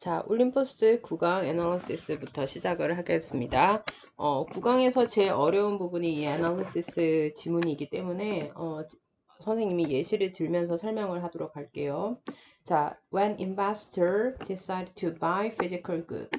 자, 올림포스 9강 애널리시스부터 시작을 하겠습니다. 9강에서 제일 어려운 부분이 이 애널리시스 지문이기 때문에 선생님이 예시를 들면서 설명을 하도록 할게요. 자, when investor decide to buy physical good.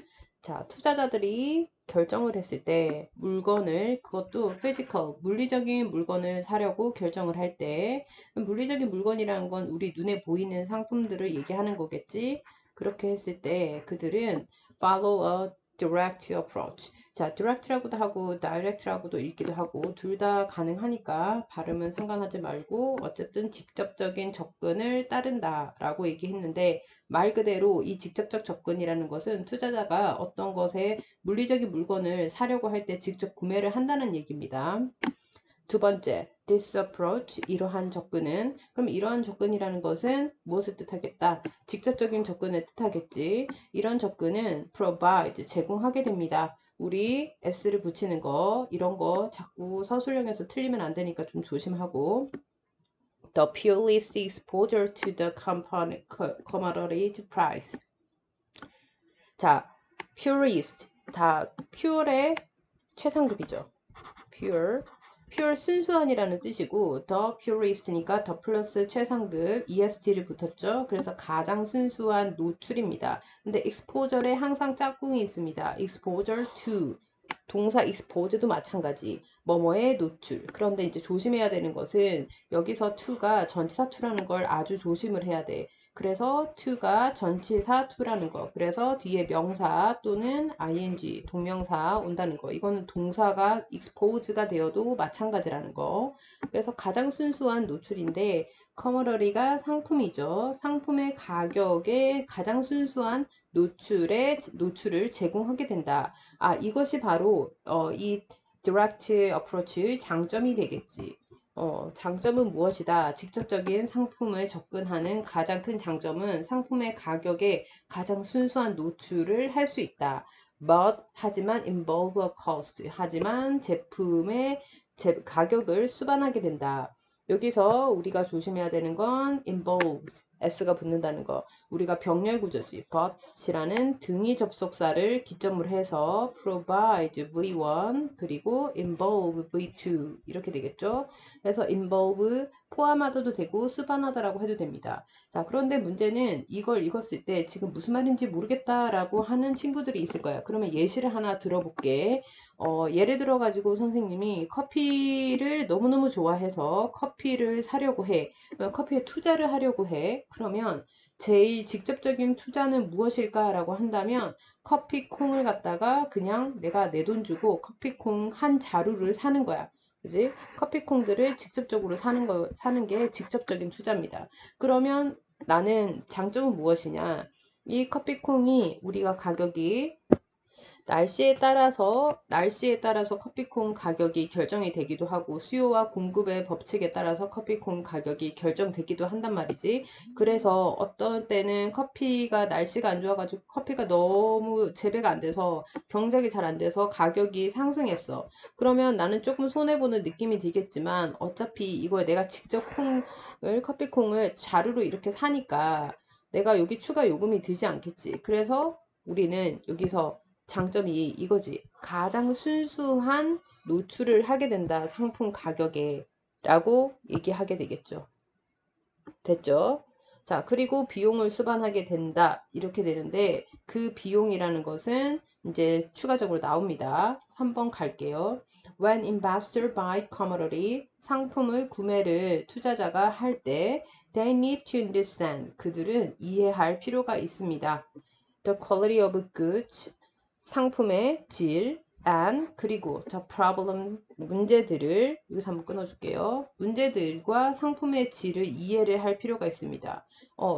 자, 투자자들이 결정을 했을 때 물건을 그것도 physical, 물리적인 물건을 사려고 결정을 할 때 물리적인 물건이라는 건 우리 눈에 보이는 상품들을 얘기하는 거겠지. 그렇게 했을 때 그들은 follow a direct approach. 자, direct라고도 하고 direct라고도 읽기도 하고 둘 다 가능하니까 발음은 상관하지 말고 어쨌든 직접적인 접근을 따른다라고 얘기했는데 말 그대로 이 직접적 접근이라는 것은 투자자가 어떤 것에 물리적인 물건을 사려고 할 때 직접 구매를 한다는 얘기입니다. 두 번째, this approach, 이러한 접근은, 그럼 이러한 접근이라는 것은 무엇을 뜻하겠다? 직접적인 접근을 뜻하겠지. 이런 접근은 provide, 제공하게 됩니다. 우리 s를 붙이는 거, 이런 거 자꾸 서술형에서 틀리면 안 되니까 좀 조심하고. The purest exposure to the commodity price. 자, purest, 다 pure의 최상급이죠. pure 순수한이라는 뜻이고 the purest니까 the 플러스 최상급 est를 붙었죠. 그래서 가장 순수한 노출입니다. 근데 exposure에 항상 짝꿍이 있습니다. exposure to 동사 expose도 마찬가지. 뭐뭐의 노출. 그런데 이제 조심해야 되는 것은 여기서 to가 전치사 to라는 걸 아주 조심을 해야 돼. 그래서 to가 전치사 to라는 거. 그래서 뒤에 명사 또는 ing, 동명사 온다는 거. 이거는 동사가 expose가 되어도 마찬가지라는 거. 그래서 가장 순수한 노출인데 커머러리가 상품이죠. 상품의 가격에 가장 순수한 노출을 제공하게 된다. 아, 이것이 바로 이 direct approach의 장점이 되겠지. 장점은 무엇이다? 직접적인 상품을 접근하는 가장 큰 장점은 상품의 가격에 가장 순수한 노출을 할 수 있다. But 하지만 involve a cost. 하지만 제품의 가격을 수반하게 된다. 여기서 우리가 조심해야 되는 건 involves, s가 붙는다는 거. 우리가 병렬 구조지. but이라는 등위 접속사를 기점으로 해서 provide V1 그리고 involve V2 이렇게 되겠죠. 그래서 involve 포함하다도 되고 수반하다라고 해도 됩니다. 자, 그런데 문제는 이걸 읽었을 때 지금 무슨 말인지 모르겠다라고 하는 친구들이 있을 거야. 그러면 예시를 하나 들어볼게. 예를 들어 가지고 선생님이 커피를 너무너무 좋아해서 커피를 사려고 해. 커피에 투자를 하려고 해. 그러면 제일 직접적인 투자는 무엇일까라고 한다면 커피콩을 갖다가 그냥 내가 내 돈 주고 커피콩 한 자루를 사는 거야. 그지? 커피콩들을 직접적으로 사는 게 직접적인 투자입니다. 그러면 나는 장점은 무엇이냐? 이 커피콩이 우리가 가격이 날씨에 따라서 커피콩 가격이 결정이 되기도 하고 수요와 공급의 법칙에 따라서 커피콩 가격이 결정되기도 한단 말이지. 그래서 어떤 때는 커피가 날씨가 안 좋아가지고 커피가 너무 재배가 안 돼서 경작이 잘 안 돼서 가격이 상승했어. 그러면 나는 조금 손해보는 느낌이 들겠지만 어차피 이걸 내가 직접 커피콩을 자루로 이렇게 사니까 내가 여기 추가 요금이 들지 않겠지. 그래서 우리는 여기서 장점이 이거지. 가장 순수한 노출을 하게 된다. 상품 가격에 라고 얘기하게 되겠죠. 됐죠? 자, 그리고 비용을 수반하게 된다. 이렇게 되는데 그 비용이라는 것은 이제 추가적으로 나옵니다. 3번 갈게요. When investor buy commodity, 상품을 구매를 투자자가 할 때 they need to understand, 그들은 이해할 필요가 있습니다. The quality of goods, 상품의 질, and 그리고 the problem, 문제들을 여기서 한번 끊어줄게요. 문제들과 상품의 질을 이해를 할 필요가 있습니다.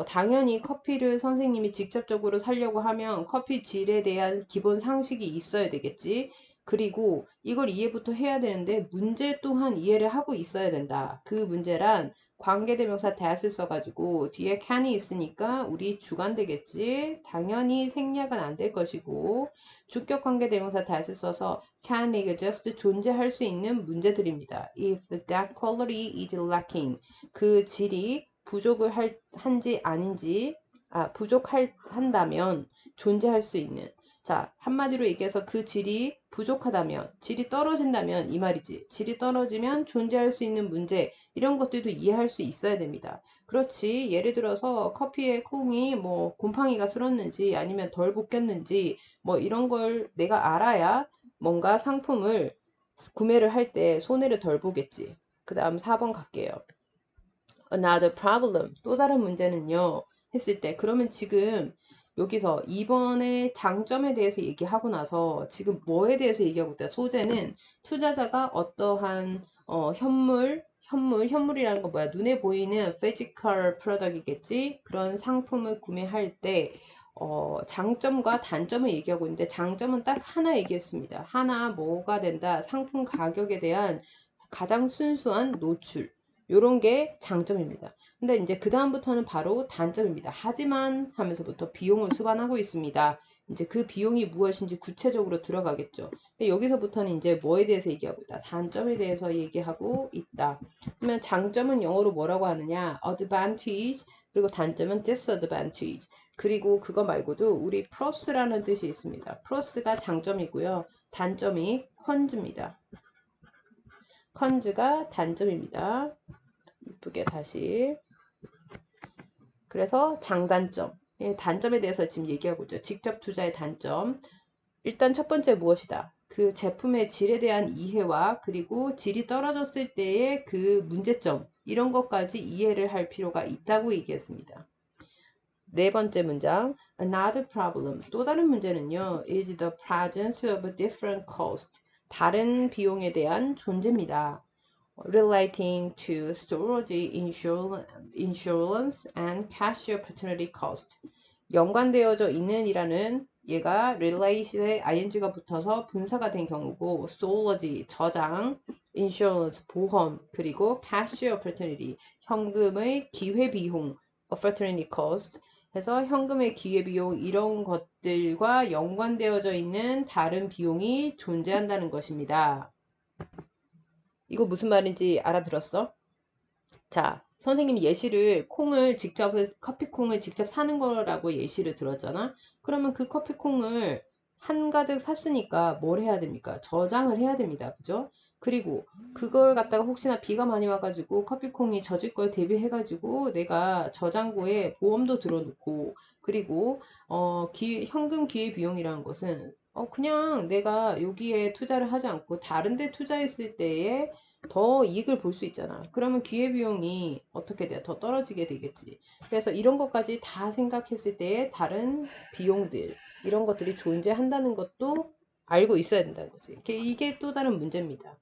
당연히 커피를 선생님이 직접적으로 사려고 하면 커피 질에 대한 기본 상식이 있어야 되겠지. 그리고 이걸 이해부터 해야 되는데 문제 또한 이해를 하고 있어야 된다. 그 문제란 관계대명사 that을 써가지고 뒤에 can이 있으니까 우리 주관 되겠지. 당연히 생략은 안 될 것이고 주격관계대명사 that을 써서 can exist, 존재할 수 있는 문제들입니다. If that quality is lacking, 그 질이 부족을 한지 아닌지 부족한다면 존재할 수 있는. 자, 한마디로 얘기해서 그 질이 부족하다면, 질이 떨어진다면 이 말이지. 질이 떨어지면 존재할 수 있는 문제, 이런 것들도 이해할 수 있어야 됩니다. 그렇지. 예를 들어서 커피에 콩이 뭐 곰팡이가 쓸었는지 아니면 덜 볶였는지 뭐 이런 걸 내가 알아야 뭔가 상품을 구매를 할 때 손해를 덜 보겠지. 그 다음 4번 갈게요. Another problem. 또 다른 문제는요. 했을 때 그러면 지금 여기서 2번의 장점에 대해서 얘기하고 나서 지금 뭐에 대해서 얘기하고 있다. 소재는 투자자가 어떠한 현물이라는 거 뭐야? 눈에 보이는 physical product이겠지? 그런 상품을 구매할 때 장점과 단점을 얘기하고 있는데 장점은 딱 하나 얘기했습니다. 하나 뭐가 된다? 상품 가격에 대한 가장 순수한 노출. 요런 게 장점입니다. 근데 이제 그 다음부터는 바로 단점입니다. 하지만 하면서부터 비용을 수반하고 있습니다. 이제 그 비용이 무엇인지 구체적으로 들어가겠죠. 여기서부터는 이제 뭐에 대해서 얘기하고 있다. 단점에 대해서 얘기하고 있다. 그러면 장점은 영어로 뭐라고 하느냐? advantage, 그리고 단점은 disadvantage. 그리고 그거 말고도 우리 plus라는 뜻이 있습니다. plus가 장점이고요. 단점이 con입니다. con가 단점입니다. 이쁘게 다시. 그래서 장단점, 단점에 대해서 지금 얘기하고 있죠. 직접 투자의 단점. 일단 첫 번째 무엇이다? 그 제품의 질에 대한 이해와 그리고 질이 떨어졌을 때의 그 문제점, 이런 것까지 이해를 할 필요가 있다고 얘기했습니다. 네 번째 문장. Another problem. 또 다른 문제는요. is the presence of different cost. 다른 비용에 대한 존재입니다. relating to storage insurance and cash opportunity cost. 연관되어져 있는 이라는 얘가 related에 ing가 붙어서 분사가 된 경우고 storage 저장, insurance 보험, 그리고 cash opportunity 현금의 기회 비용, opportunity cost 해서 현금의 기회 비용 이런 것들과 연관되어져 있는 다른 비용이 존재한다는 것입니다. 이거 무슨 말인지 알아들었어? 자, 선생님이 예시를 커피콩을 직접 사는 거라고 예시를 들었잖아? 그러면 그 커피콩을 한가득 샀으니까 뭘 해야 됩니까? 저장을 해야 됩니다. 그죠? 그리고 그걸 갖다가 혹시나 비가 많이 와가지고 커피콩이 젖을 걸 대비해가지고 내가 저장고에 보험도 들어놓고 그리고 현금 기회 비용이라는 것은 그냥 내가 여기에 투자를 하지 않고 다른 데 투자했을 때에 더 이익을 볼 수 있잖아. 그러면 기회비용이 어떻게 돼? 더 떨어지게 되겠지. 그래서 이런 것까지 다 생각했을 때 다른 비용들, 이런 것들이 존재한다는 것도 알고 있어야 된다는 거지. 이게 또 다른 문제입니다.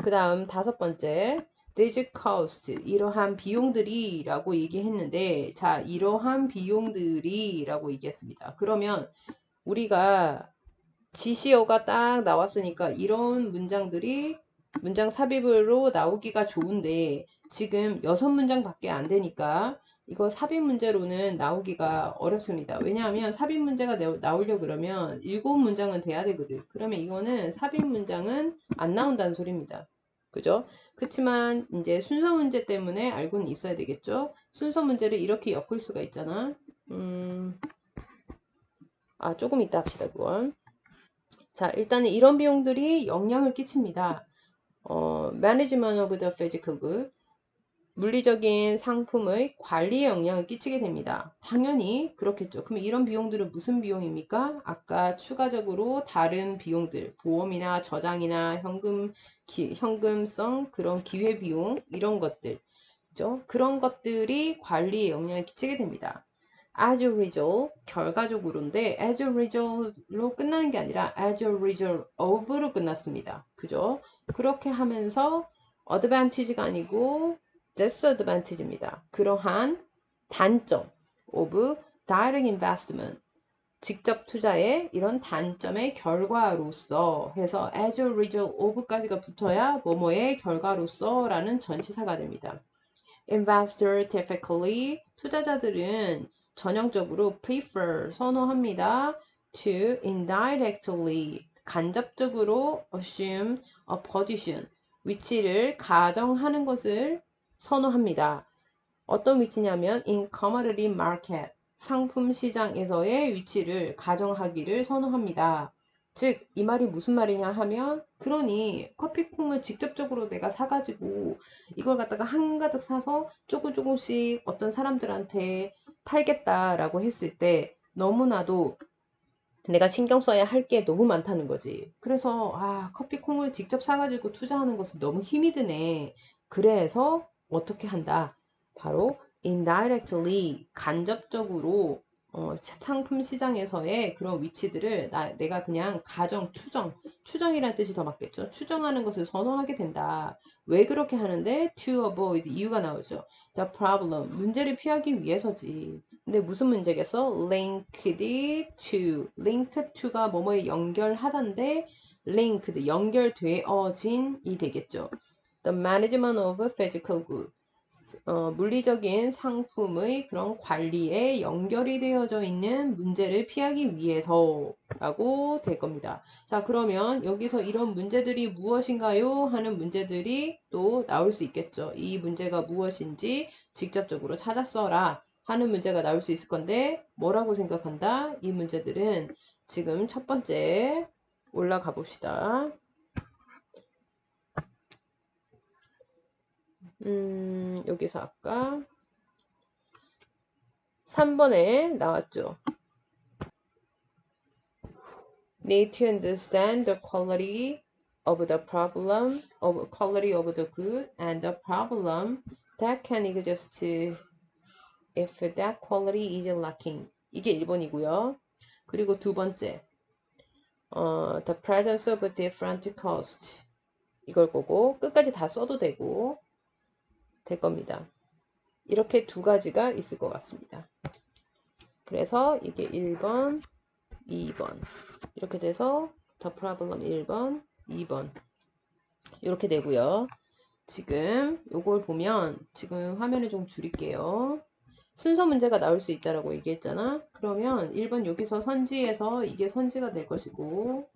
그 다음 5번째. These costs, 이러한 비용들이 라고 얘기했는데, 자, 이러한 비용들이 라고 얘기했습니다. 그러면 우리가 지시어가 딱 나왔으니까 이런 문장들이 문장 삽입으로 나오기가 좋은데 지금 6문장밖에 안 되니까 이거 삽입 문제로는 나오기가 어렵습니다. 왜냐하면 삽입 문제가 나오려고 그러면 7문장은 돼야 되거든. 그러면 이거는 삽입 문장은 안 나온다는 소리입니다. 그죠? 그렇지만 이제 순서 문제 때문에 알고는 있어야 되겠죠? 순서 문제를 이렇게 엮을 수가 있잖아. 조금 이따 합시다, 그건. 자, 일단은 이런 비용들이 영향을 끼칩니다. Management of the physical good, 물리적인 상품의 관리에 영향을 끼치게 됩니다. 당연히 그렇겠죠. 그럼 이런 비용들은 무슨 비용입니까? 아까 추가적으로 다른 비용들, 보험이나 저장이나 현금성 그런 기회비용 이런 것들, 그죠? 그런 것들이 관리에 영향을 끼치게 됩니다. As a result, 결과적으로인데 as a result로 끝나는 게 아니라 as a result of로 끝났습니다. 그죠? 그렇게 하면서 advantage가 아니고 disadvantage입니다. 그러한 단점 of direct investment, 직접 투자의 이런 단점의 결과로서 해서 as a result of까지가 붙어야 뭐뭐의 결과로서 라는 전치사가 됩니다. Investor typically, 투자자들은 전형적으로 prefer, 선호합니다. to indirectly, 간접적으로 assume a position, 위치를 가정하는 것을 선호합니다. 어떤 위치냐면 in commodity market, 상품 시장에서의 위치를 가정하기를 선호합니다. 즉, 이 말이 무슨 말이냐 하면, 그러니 커피콩을 직접적으로 내가 사가지고 이걸 갖다가 한가득 사서 조금씩 어떤 사람들한테 팔겠다라고 했을 때 너무나도 내가 신경 써야 할 게 너무 많다는 거지. 그래서 커피콩을 직접 사가지고 투자하는 것은 너무 힘이 드네. 그래서 어떻게 한다? 바로 indirectly 간접적으로 상품 시장에서의 그런 위치들을 내가 그냥 추정이란 뜻이 더 맞겠죠. 추정하는 것을 선호하게 된다. 왜 그렇게 하는데? To avoid 이유가 나오죠. The problem 문제를 피하기 위해서지. 근데 무슨 문제겠어? linked to가 뭐뭐에 연결하다인데 linked 연결되어진이 되겠죠. The management of physical goods 물리적인 상품의 그런 관리에 연결이 되어져 있는 문제를 피하기 위해서라고 될 겁니다. 자, 그러면 여기서 이런 문제들이 무엇인가요? 하는 문제들이 또 나올 수 있겠죠. 이 문제가 무엇인지 직접적으로 찾아 써라 하는 문제가 나올 수 있을 건데 뭐라고 생각한다? 이 문제들은 지금 첫 번째 올라가 봅시다. 여기서 아까 3번에 나왔죠. Need to understand the quality of the good and the problem that can exist if that quality is lacking. 이게 1번이고요. 그리고 두 번째, the presence of different cost. 이걸 보고 끝까지 다 써도 되고 될 겁니다. 이렇게 두 가지가 있을 것 같습니다. 그래서 이게 1번, 2번 이렇게 돼서 the problem 1번, 2번 이렇게 되고요. 지금 요걸 보면 지금 화면을 좀 줄일게요. 순서 문제가 나올 수 있다라고 얘기했잖아. 그러면 1번 여기서 선지에서 이게 선지가 될 것이고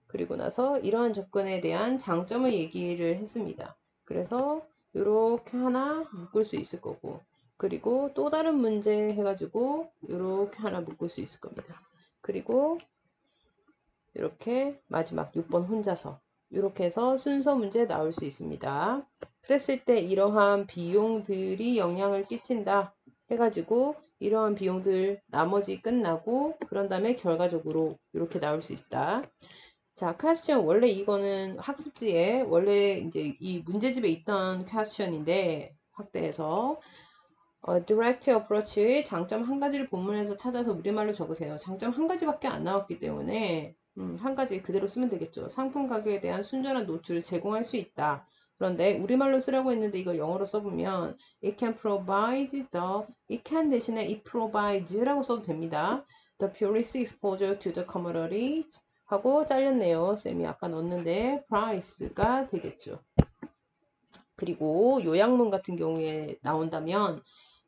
그리고 나서 이러한 접근에 대한 장점을 얘기를 했습니다. 그래서 이렇게 하나 묶을 수 있을 거고 그리고 또 다른 문제 해가지고 이렇게 하나 묶을 수 있을 겁니다. 그리고 이렇게 마지막 6번 혼자서 이렇게 해서 순서 문제 나올 수 있습니다. 그랬을 때 이러한 비용들이 영향을 끼친다 해가지고 이러한 비용들 나머지 끝나고 그런 다음에 결과적으로 이렇게 나올 수 있다. 자, 퀘스천 원래 이거는 학습지에 원래 이제 이 문제집에 있던 퀘스천인데 확대해서 direct approach의 장점 한 가지를 본문에서 찾아서 우리말로 적으세요. 장점 한 가지밖에 안 나왔기 때문에 한 가지 그대로 쓰면 되겠죠. 상품 가격에 대한 순전한 노출을 제공할 수 있다. 그런데 우리말로 쓰라고 했는데 이걸 영어로 써보면 it can 대신에 it provides라고 써도 됩니다. The purest exposure to the commodities 하고 잘렸네요. 쌤이 아까 넣었는데 price가 되겠죠. 그리고 요약문 같은 경우에 나온다면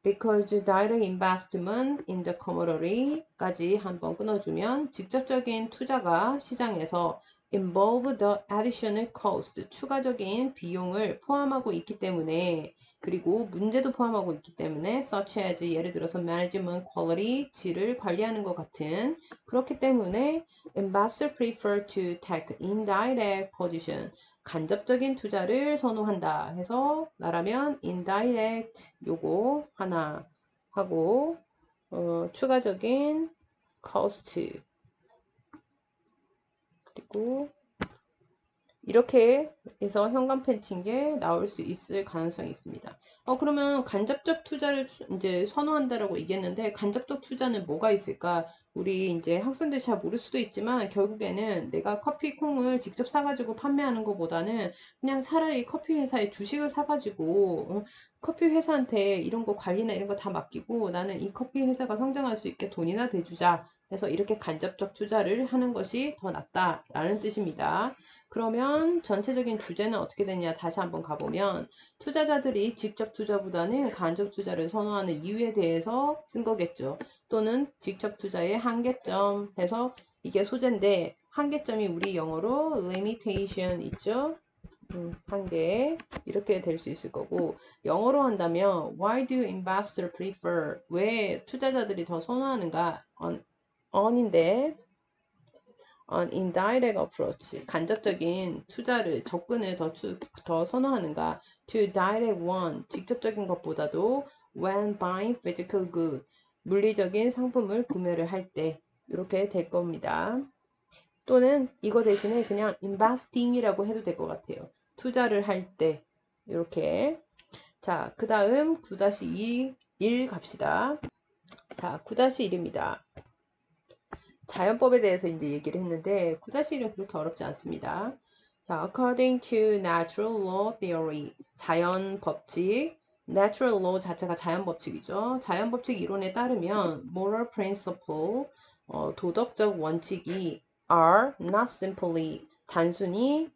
because direct investment in the commodity까지 한번 끊어주면 직접적인 투자가 시장에서 involve the additional cost 추가적인 비용을 포함하고 있기 때문에 그리고 문제도 포함하고 있기 때문에 such as 예를 들어서 management quality 질을 관리하는 것 같은 그렇기 때문에 investor prefer to take indirect position 간접적인 투자를 선호한다 해서 나라면 indirect 요거 하나 하고 추가적인 cost 그리고 이렇게 해서 현관 펜친 게 나올 수 있을 가능성이 있습니다. 그러면 간접적 투자를 이제 선호한다라고 얘기했는데 간접적 투자는 뭐가 있을까? 우리 이제 학생들 잘 모를 수도 있지만 결국에는 내가 커피 콩을 직접 사가지고 판매하는 것보다는 그냥 차라리 커피 회사에 주식을 사가지고 커피 회사한테 이런 거 관리나 이런 거 다 맡기고 나는 이 커피 회사가 성장할 수 있게 돈이나 대주자. 해서 이렇게 간접적 투자를 하는 것이 더 낫다라는 뜻입니다. 그러면 전체적인 주제는 어떻게 되냐 다시 한번 가보면 투자자들이 직접 투자보다는 간접 투자를 선호하는 이유에 대해서 쓴 거겠죠. 또는 직접 투자의 한계점 해서 이게 소재인데 한계점이 우리 영어로 limitation 있죠. 한계 이렇게 될 수 있을 거고 영어로 한다면 Why do investors prefer? 왜 투자자들이 더 선호하는가? on인데 an indirect approach 간접적인 투자를 접근을 더 선호하는가? To direct one 직접적인 것보다도 when buying physical good 물리적인 상품을 구매를 할 때 이렇게 될 겁니다. 또는 이거 대신에 그냥 investing이라고 해도 될 것 같아요. 투자를 할 때 이렇게. 자, 그 다음 9-2 1 갑시다. 자, 9-1입니다. 자연법에 대해서 이제 얘기를 했는데 9-1은 그렇게 어렵지 않습니다. 자, according to natural law theory 자연 법칙 natural law 자체가 자연 법칙이죠. 자연 법칙 이론에 따르면 moral principle 도덕적 원칙이 are not simply 단순히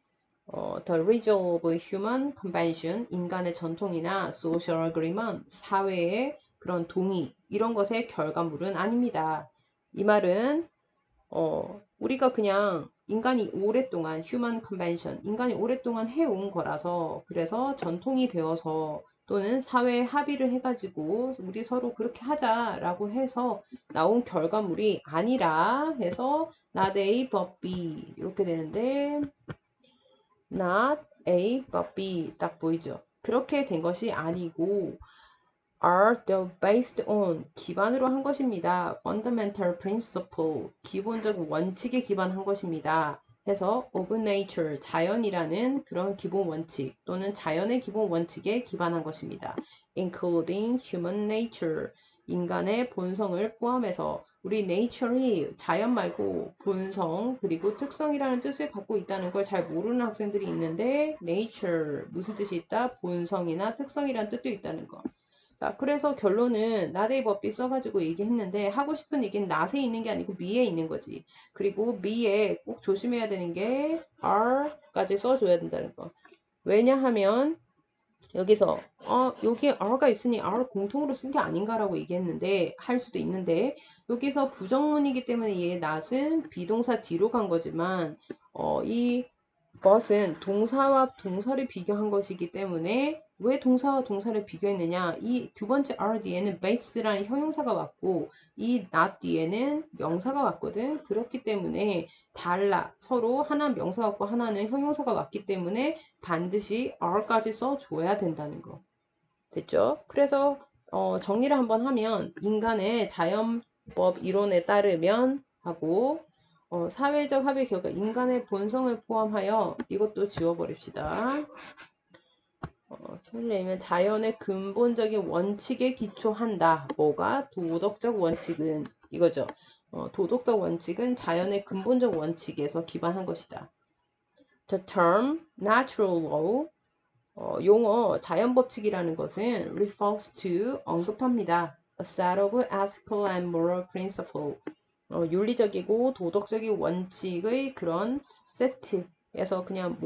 the result of human convention 인간의 전통이나 social agreement 사회의 그런 동의 이런 것의 결과물은 아닙니다. 이 말은 우리가 그냥 인간이 오랫동안 human convention 인간이 오랫동안 해온 거라서 그래서 전통이 되어서 또는 사회에 합의를 해가지고 우리 서로 그렇게 하자라고 해서 나온 결과물이 아니라 해서 not A but B 이렇게 되는데 not A but B 딱 보이죠? 그렇게 된 것이 아니고 are the based on 기반으로 한 것입니다. fundamental principle 기본적 원칙에 기반한 것입니다. 해서 of nature 자연이라는 그런 기본 원칙 또는 자연의 기본 원칙에 기반한 것입니다. including human nature 인간의 본성을 포함해서 우리 nature이 자연 말고 본성 그리고 특성이라는 뜻을 갖고 있다는 걸 잘 모르는 학생들이 있는데 nature 무슨 뜻이 있다? 본성이나 특성이라는 뜻도 있다는 거. 자, 그래서 결론은 나데이 법비 써가지고 얘기했는데 하고 싶은 얘기는 not에 있는 게 아니고 me에 있는 거지. 그리고 me에 꼭 조심해야 되는 게 are까지 써줘야 된다는 거. 왜냐하면 여기서 여기에 are가 있으니 are 공통으로 쓴 게 아닌가라고 얘기했는데 할 수도 있는데 여기서 부정문이기 때문에 얘 not은 비동사 뒤로 간 거지만 이 but은 동사와 동사를 비교한 것이기 때문에 왜 동사와 동사를 비교했느냐 이 두 번째 R 뒤에는 base라는 형용사가 왔고 이 not 뒤에는 명사가 왔거든. 그렇기 때문에 달라 서로 하나는 명사가 왔고 하나는 형용사가 왔기 때문에 반드시 R까지 써줘야 된다는 거 됐죠? 그래서 정리를 한번 하면 인간의 자연법 이론에 따르면 하고 사회적 합의 결과 인간의 본성을 포함하여 이것도 지워버립시다. 선생님은 자연의 근본적인 원칙에 기초한다. 뭐가? 도덕적 원칙은 이거죠. 도덕적 원칙은 자연의 근본적 원칙에서 기반한 것이다. The term natural law 용어 자연법칙이라는 것은 refers to 언급합니다. A set of ethical and moral principle 윤리적이고 도덕적인 원칙의 그런 세트에서 그냥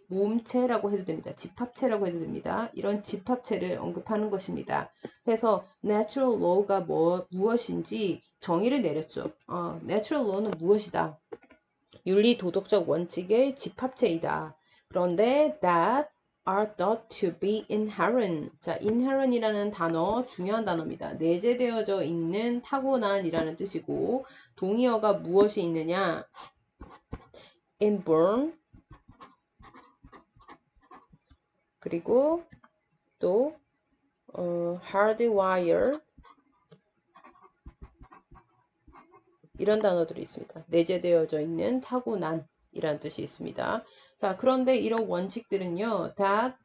모음체라고 해도 됩니다. 집합체라고 해도 됩니다. 이런 집합체를 언급하는 것입니다. 그래서 natural law가 무엇인지 정의를 내렸죠. natural law는 무엇이다? 윤리 도덕적 원칙의 집합체이다. 그런데 that are thought to be inherent. 자, inherent이라는 단어 중요한 단어입니다. 내재되어져 있는 타고난이라는 뜻이고 동의어가 무엇이 있느냐? inborn 그리고 또 hardwire 이런 단어들이 있습니다. 내재되어져 있는 타고난이라는 뜻이 있습니다. 자, 그런데 이런 원칙들은요. that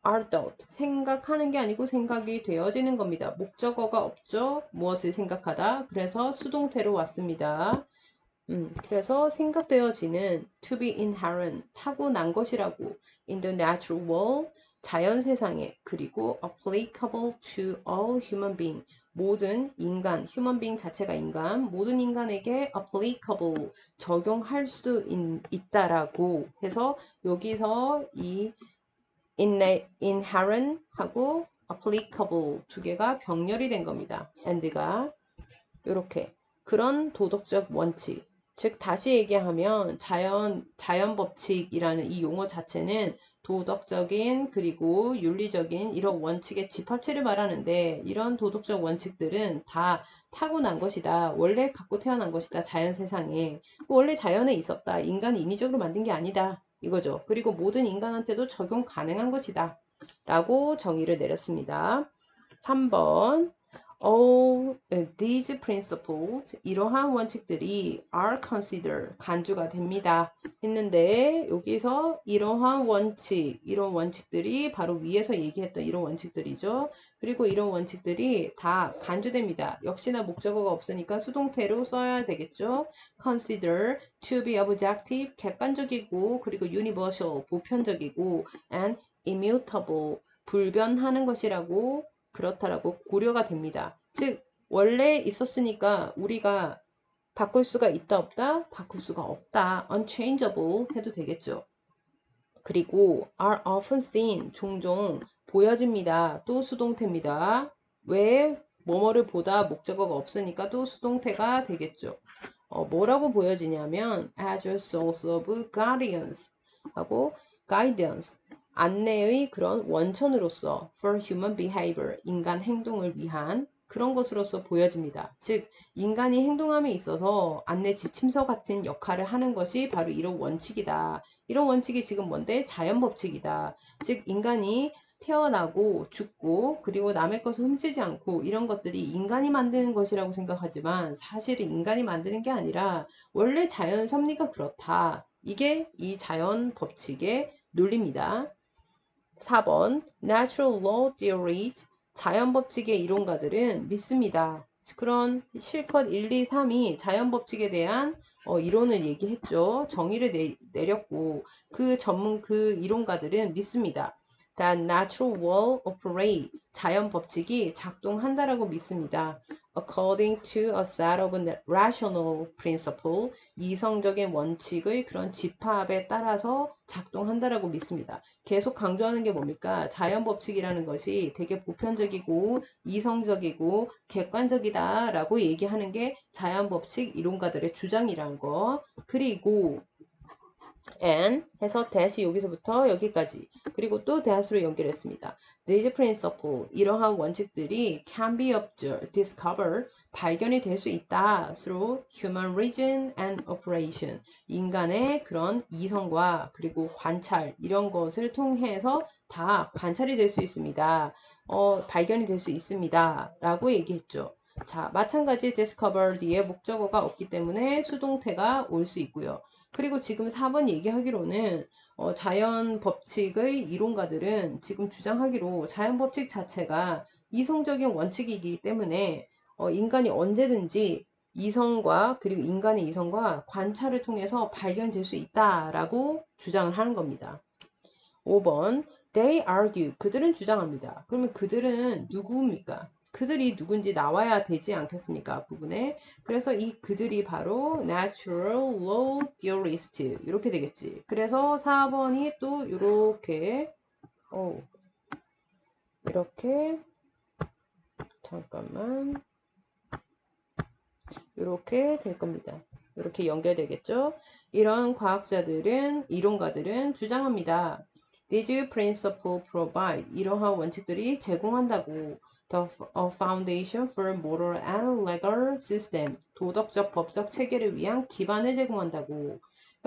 are thought 생각하는 게 아니고 생각이 되어지는 겁니다. 목적어가 없죠. 무엇을 생각하다. 그래서 수동태로 왔습니다. 그래서 생각되어지는 to be inherent 타고난 것이라고 in the natural world 자연 세상에 그리고 applicable to all human being 모든 인간 human being 자체가 인간 모든 인간에게 applicable 적용할 수 있다라고 해서 여기서 이 inherent 하고 applicable 두 개가 병렬이 된 겁니다. and가 이렇게 그런 도덕적 원칙 즉 다시 얘기하면 자연 법칙이라는 이 용어 자체는 도덕적인 그리고 윤리적인 이런 원칙의 집합체를 말하는데 이런 도덕적 원칙들은 다 타고난 것이다. 원래 갖고 태어난 것이다. 자연 세상에. 원래 자연에 있었다. 인간이 인위적으로 만든 게 아니다. 이거죠. 그리고 모든 인간한테도 적용 가능한 것이다. 라고 정의를 내렸습니다. 3번 All these principles, 이러한 원칙들이 are considered, 간주가 됩니다. 했는데 여기서 이러한 원칙, 이런 원칙들이 바로 위에서 얘기했던 이런 원칙들이죠. 그리고 이런 원칙들이 다 간주됩니다. 역시나 목적어가 없으니까 수동태로 써야 되겠죠. Consider to be objective, 객관적이고 그리고 universal, 보편적이고 and immutable, 불변하는 것이라고 그렇다라고 고려가 됩니다. 즉 원래 있었으니까 우리가 바꿀 수가 있다 없다? 바꿀 수가 없다. unchangeable 해도 되겠죠. 그리고 are often seen, 종종 보여집니다. 또 수동태입니다. 왜? 뭐뭐를 보다 목적어가 없으니까 또 수동태가 되겠죠. 뭐라고 보여지냐면 as a source of guidance 하고 guidance, 안내의 그런 원천으로서 for human behavior, 인간 행동을 위한 그런 것으로서 보여집니다. 즉 인간이 행동함에 있어서 안내 지침서 같은 역할을 하는 것이 바로 이런 원칙이다. 이런 원칙이 지금 뭔데? 자연 법칙이다. 즉 인간이 태어나고 죽고 그리고 남의 것을 훔치지 않고 이런 것들이 인간이 만드는 것이라고 생각하지만 사실은 인간이 만드는 게 아니라 원래 자연 섭리가 그렇다. 이게 이 자연 법칙의 논리입니다. 4번 Natural Law Theories, 자연 법칙의 이론가들은 믿습니다. 그런 실컷 1, 2, 3이 자연 법칙에 대한 이론을 얘기했죠. 정의를 내렸고 그 이론가들은 믿습니다. That natural will operate, 자연 법칙이 작동한다라고 믿습니다. According to a set of rational principle, 이성적인 원칙의 그런 집합에 따라서 작동한다라고 믿습니다. 계속 강조하는 게 뭡니까? 자연 법칙이라는 것이 되게 보편적이고 이성적이고 객관적이다라고 얘기하는 게 자연 법칙 이론가들의 주장이란 거. 그리고 and 해서 that이 여기서부터 여기까지 그리고 또 that으로 연결했습니다. These principle, 이러한 원칙들이 can be observed, discovered, 발견이 될 수 있다. through human reason and operation, 인간의 그런 이성과 그리고 관찰 이런 것을 통해서 다 관찰이 될 수 있습니다. 발견이 될 수 있습니다. 라고 얘기했죠. 자, 마찬가지 discover 뒤에 목적어가 없기 때문에 수동태가 올 수 있고요. 그리고 지금 4번 얘기하기로는 자연 법칙의 이론가들은 지금 주장하기로 자연 법칙 자체가 이성적인 원칙이기 때문에 인간이 언제든지 이성과 그리고 인간의 이성과 관찰을 통해서 발견될 수 있다라고 주장을 하는 겁니다. 5번 They argue, 그들은 주장합니다. 그러면 그들은 누구입니까? 그들이 누군지 나와야 되지 않겠습니까? 앞부분에. 그래서 이 그들이 바로 natural law theorist 이렇게 되겠지. 그래서 4번이 또 이렇게 이렇게 잠깐만 이렇게 될 겁니다. 이렇게 연결되겠죠? 이런 과학자들은 이론가들은 주장합니다. These principles provide, 이러한 원칙들이 제공한다고 the foundation for moral and legal system, 도덕적 법적 체계를 위한 기반을 제공한다고.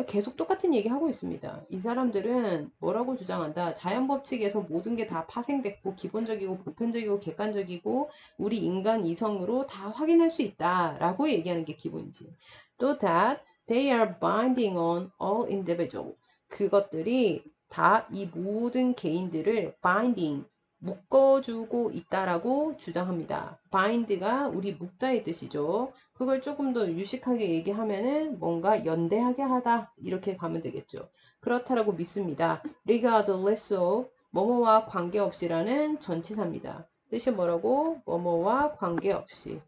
계속 똑같은 얘기 하고 있습니다. 이 사람들은 뭐라고 주장한다? 자연 법칙에서 모든 게 다 파생됐고 기본적이고 보편적이고 객관적이고 우리 인간 이성으로 다 확인할 수 있다라고 얘기하는 게 기본이지. 또 that they are binding on all individuals. 그것들이 다 이 모든 개인들을 binding, 묶어주고 있다라고 주장합니다. bind가 우리 묶다의 뜻이죠. 그걸 조금 더 유식하게 얘기하면은 뭔가 연대하게 하다 이렇게 가면 되겠죠. 그렇다라고 믿습니다. regardless of, 뭐뭐와 관계없이라는 전치사입니다. 뜻이 뭐라고? 뭐뭐와 관계없이.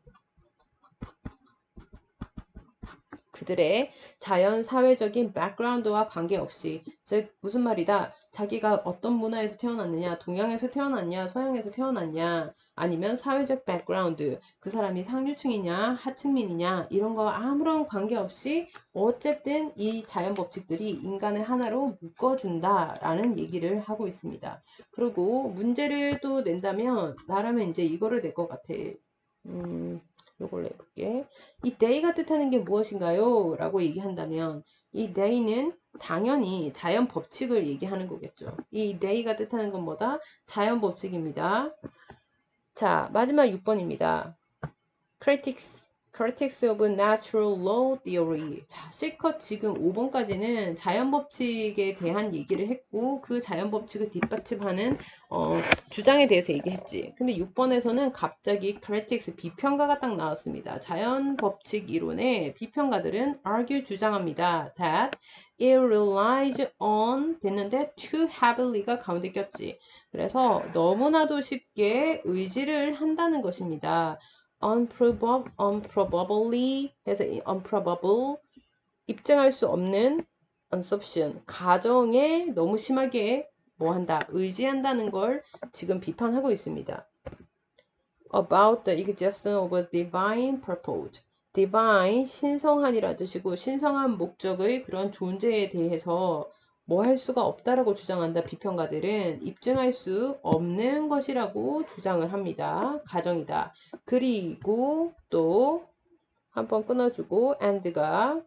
그들의 자연 사회적인 백그라운드와 관계없이, 즉 무슨 말이다. 자기가 어떤 문화에서 태어났느냐, 동양에서 태어났냐, 서양에서 태어났냐, 아니면 사회적 백그라운드, 그 사람이 상류층이냐, 하층민이냐, 이런 거 아무런 관계없이 어쨌든 이 자연 법칙들이 인간을 하나로 묶어준다라는 얘기를 하고 있습니다. 그리고 문제를 또 낸다면 나라면 이제 이거를 낼 것 같아. 요걸 내볼게. 이 day가 뜻하는 게 무엇인가요? 라고 얘기한다면 이 day는 당연히 자연 법칙을 얘기하는 거겠죠. 이 day가 뜻하는 건 뭐다? 자연 법칙입니다. 자, 마지막 6번입니다. Critics of Natural Law Theory. 자, 실컷 지금 5번까지는 자연 법칙에 대한 얘기를 했고 그 자연 법칙을 뒷받침하는 주장에 대해서 얘기했지. 근데 6번에서는 갑자기 critics 비평가가 딱 나왔습니다. 자연 법칙 이론의 비평가들은 argue 주장합니다. That it relies on 됐는데 too heavily가 가운데 꼈지. 그래서 너무나도 쉽게 의지를 한다는 것입니다. unprobably 해서 unprobable 입증할 수 없는 assumption 가정에 너무 심하게 뭐한다 의지한다는 걸 지금 비판하고 있습니다. About the existence of a divine purpose. divine 신성한이라 뜻이고 신성한 목적의 그런 존재에 대해서 뭐 할 수가 없다라고 주장한다. 비평가들은 입증할 수 없는 것이라고 주장을 합니다. 가정이다. 그리고 또 한번 끊어주고 and가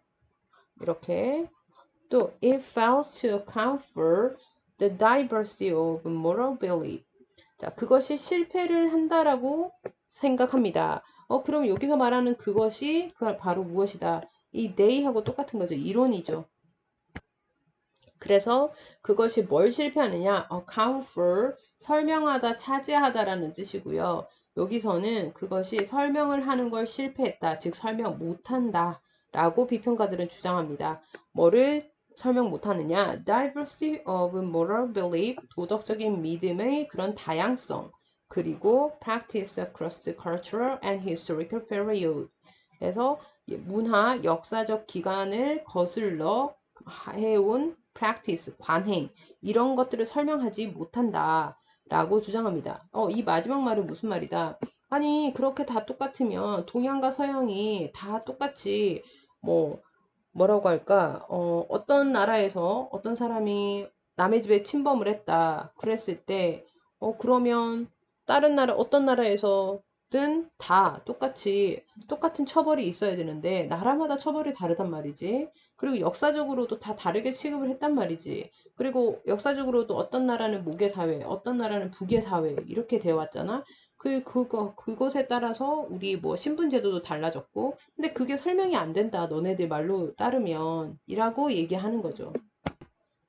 이렇게 또 it fails to account for the diversity of moral belief. 자, 그것이 실패를 한다라고 생각합니다. 그럼 여기서 말하는 그것이 바로 무엇이다? 이 they하고 똑같은 거죠. 이론이죠. 그래서 그것이 뭘 실패하느냐? account for, 설명하다, 차지하다라는 뜻이고요. 여기서는 그것이 설명을 하는 걸 실패했다. 즉 설명 못한다. 라고 비평가들은 주장합니다. 뭐를 설명 못하느냐? diversity of moral belief, 도덕적인 믿음의 그런 다양성. 그리고 practice across the cultural and historical period. 그래서 문화, 역사적 기간을 거슬러 해온 practice, 관행 이런 것들을 설명하지 못한다 라고 주장합니다. 이 마지막 말은 무슨 말이다? 아니 그렇게 다 똑같으면 동양과 서양이 다 똑같이 뭐라고 할까? 어떤 나라에서 어떤 사람이 남의 집에 침범을 했다 그랬을 때 그러면 다른 나라 어떤 나라에서든 다 똑같은 처벌이 있어야 되는데 나라마다 처벌이 다르단 말이지. 그리고 역사적으로도 다 다르게 취급을 했단 말이지. 그리고 역사적으로도 어떤 나라는 모계 사회, 어떤 나라는 부계 사회 이렇게 되어 왔잖아. 그것에 따라서 우리 뭐 신분 제도도 달라졌고, 근데 그게 설명이 안 된다. 너네들 말로 따르면 이라고 얘기하는 거죠.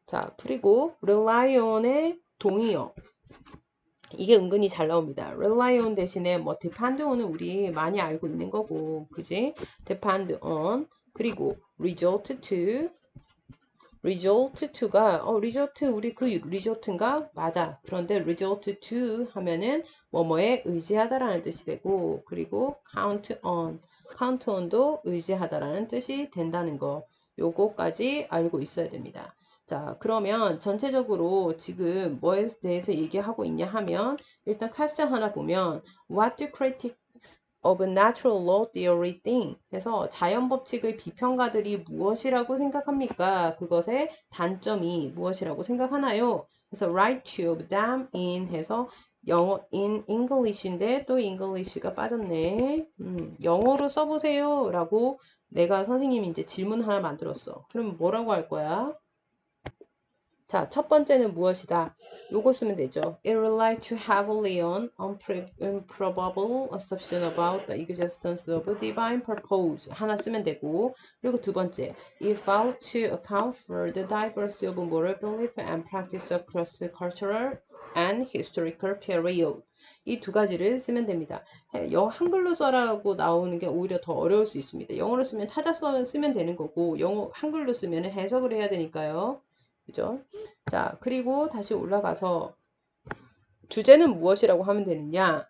자, 그리고 rely on의 동의어. 이게 은근히 잘 나옵니다. rely on 대신에 뭐 depend on은 우리 많이 알고 있는 거고, 그지? depend on. 그리고 resort to. resort to가 resort 우리 그 resort인가? 맞아. 그런데 resort to 하면은 뭐뭐에 의지하다라는 뜻이 되고 그리고 count on도 의지하다라는 뜻이 된다는 거. 요거까지 알고 있어야 됩니다. 자, 그러면 전체적으로 지금 뭐에 대해서 얘기하고 있냐 하면 일단 question 하나 보면 what do critics of natural law theory think. 해서 자연 법칙의 비평가들이 무엇이라고 생각합니까? 그것의 단점이 무엇이라고 생각하나요? 그래서 write two of them in 해서 영어 in English인데 또 English가 빠졌네. 영어로 써보세요 라고 내가 선생님이 이제 질문 하나 만들었어. 그럼 뭐라고 할 거야? 자, 첫 번째는 무엇이다? 요거 쓰면 되죠. It relies too heavily on improbable assumption about the existence of a divine purpose. 하나 쓰면 되고. 그리고 두 번째, it fails to account for the diversity of moral belief and practice across the cultural and historical period. 이 두 가지를 쓰면 됩니다. 한글로 써라고 나오는 게 오히려 더 어려울 수 있습니다. 영어로 쓰면 찾아서 쓰면 되는 거고, 한글로 쓰면 해석을 해야 되니까요. 그죠? 자, 그리고 다시 올라가서 주제는 무엇이라고 하면 되느냐?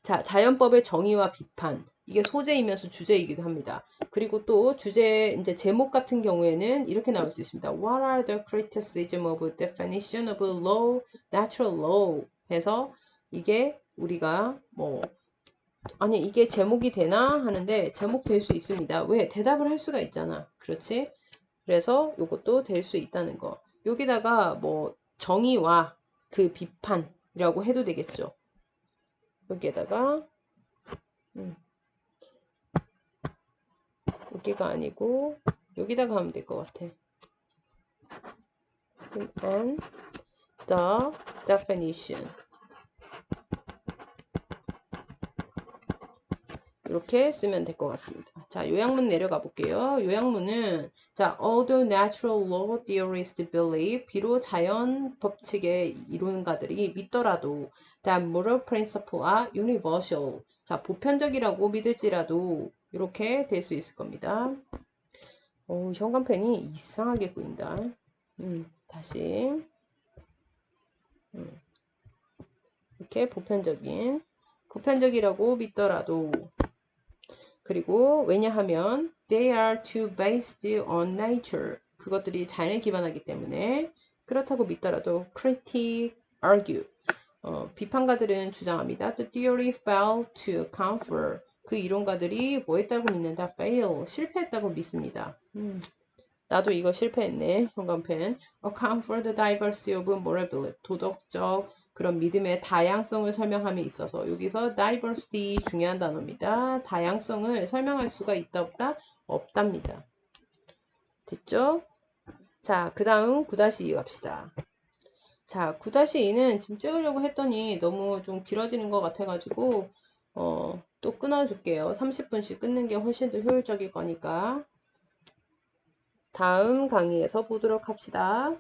자, 자연법의 정의와 비판. 이게 소재이면서 주제이기도 합니다. 그리고 또 주제 이제 제목 같은 경우에는 이렇게 나올 수 있습니다. What are the criticism of definition of law, natural law? 해서 이게 우리가 뭐 아니 이게 제목이 되나 하는데 제목 될 수 있습니다. 왜? 대답을 할 수가 있잖아. 그렇지? 그래서 이것도 될 수 있다는 거. 여기다가 뭐 정의와 그 비판이라고 해도 되겠죠. 여기에다가 여기가 아니고 여기다가 하면 될 것 같아. And the definition. 이렇게 쓰면 될 것 같습니다. 자, 요약문 내려가 볼게요. 요약문은 자, although natural law theorists believe 비록 자연 법칙의 이론가들이 믿더라도 that moral principles are universal. 자, 보편적이라고 믿을지라도 이렇게 될 수 있을 겁니다. 현관펜이 이상하게 보인다. 다시 이렇게 보편적이라고 믿더라도 그리고 왜냐하면 they are too based on nature. 그것들이 자연에 기반하기 때문에 그렇다고 믿더라도 critic argue. 비판가들은 주장합니다. The theory failed to account for. 그 이론가들이 뭐 했다고 믿는다? fail. 실패했다고 믿습니다. 나도 이거 실패했네. 현관펜. Account for the diversity of moral belief. 도덕적 그런 믿음의 다양성을 설명함에 있어서 여기서 diversity 중요한 단어입니다. 다양성을 설명할 수가 있다 없다? 없답니다. 됐죠? 자, 그 다음 9-2 갑시다. 자, 9-2는 지금 찍으려고 했더니 너무 좀 길어지는 것 같아가지고 또 끊어줄게요. 30분씩 끊는 게 훨씬 더 효율적일 거니까. 다음 강의에서 보도록 합시다.